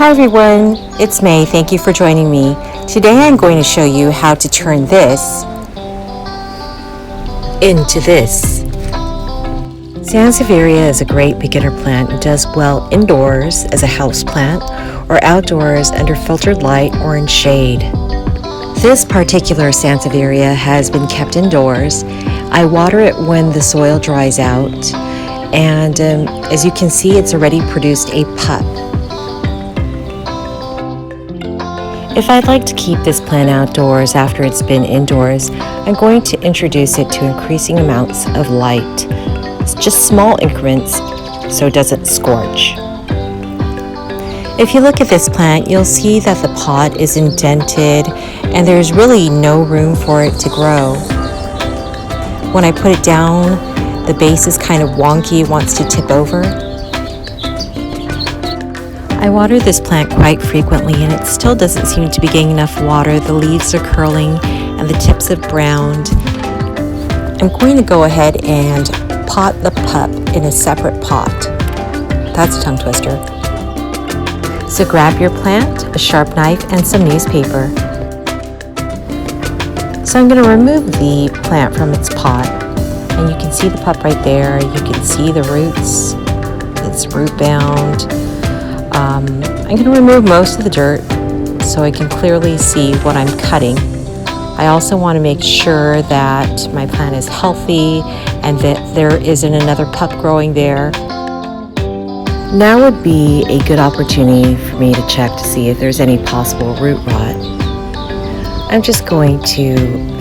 Hi everyone, it's May. Thank you for joining me. Today I'm going to show you how to turn this into this. Sansevieria is a great beginner plant and does well indoors as a house plant or outdoors under filtered light or in shade. This particular Sansevieria has been kept indoors. I water it when the soil dries out, and as you can see, it's already produced a pup. If I'd like to keep this plant outdoors after it's been indoors, I'm going to introduce it to increasing amounts of light. It's just small increments so it doesn't scorch. If you look at this plant, you'll see that the pot is indented and there's really no room for it to grow. When I put it down, the base is kind of wonky, it wants to tip over. I water this plant quite frequently and it still doesn't seem to be getting enough water. The leaves are curling and the tips have browned. I'm going to go ahead and pot the pup in a separate pot. That's a tongue twister. So grab your plant, a sharp knife, and some newspaper. So I'm going to remove the plant from its pot, and you can see the pup right there. You can see the roots. It's root bound. I'm going to remove most of the dirt so I can clearly see what I'm cutting. I also want to make sure that my plant is healthy and that there isn't another pup growing there. Now would be a good opportunity for me to check to see if there's any possible root rot. I'm just going to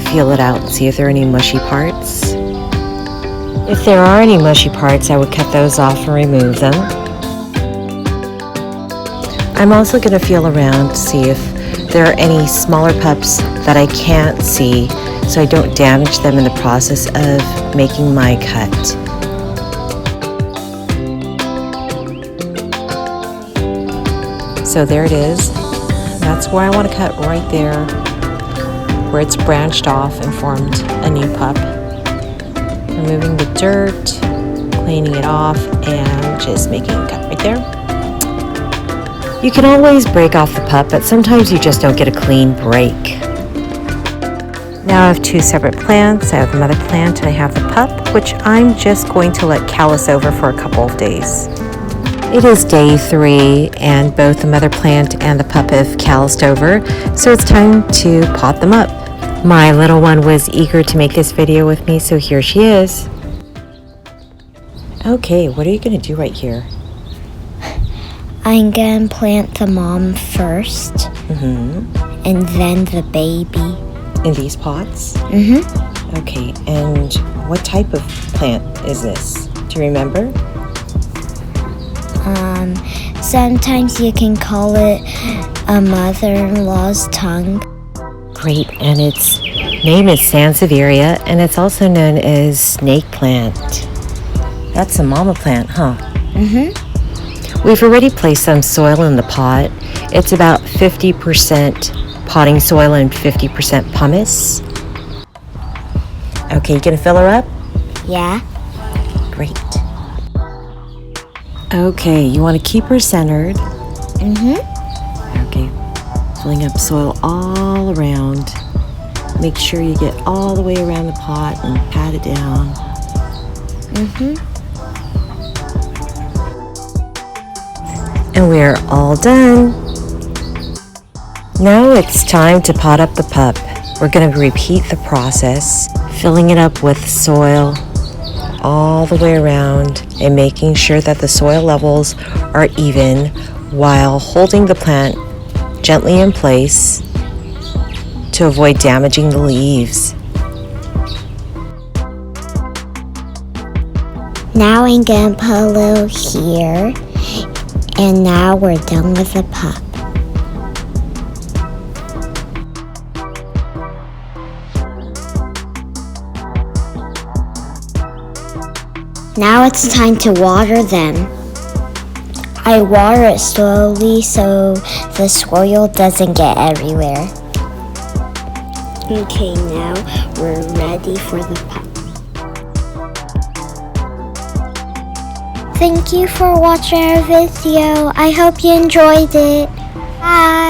feel it out and see if there are any mushy parts. If there are any mushy parts, I would cut those off and remove them. I'm also going to feel around to see if there are any smaller pups that I can't see so I don't damage them in the process of making my cut. So there it is. That's where I want to cut, right there where it's branched off and formed a new pup. Removing the dirt, cleaning it off, and just making a cut right there. You can always break off the pup, but sometimes you just don't get a clean break. Now I have two separate plants. I have the mother plant and I have the pup, which I'm just going to let callus over for a couple of days. It is day 3 and both the mother plant and the pup have calloused over, so it's time to pot them up. My little one was eager to make this video with me, so here she is. Okay, what are you going to do right here? I'm going to plant the mom first, and then the baby. In these pots? Okay, and what type of plant is this? Do you remember? Sometimes you can call it a mother-in-law's tongue. Great, and its name is Sansevieria, and it's also known as snake plant. That's a mama plant, huh? We've already placed some soil in the pot. It's about 50% potting soil and 50% pumice. Okay, you gonna fill her up? Yeah. Great. Okay, you want to keep her centered. Okay, filling up soil all around. Make sure you get all the way around the pot and pat it down. And we're all done. Now it's time to pot up the pup. We're going to repeat the process, filling it up with soil all the way around and making sure that the soil levels are even while holding the plant gently in place to avoid damaging the leaves. Now I'm going to put a little here, and now we're done with the pup. Now it's time to water them. I water it slowly so the soil doesn't get everywhere. Okay, now we're ready for the pup. Thank you for watching our video. I hope you enjoyed it. Bye.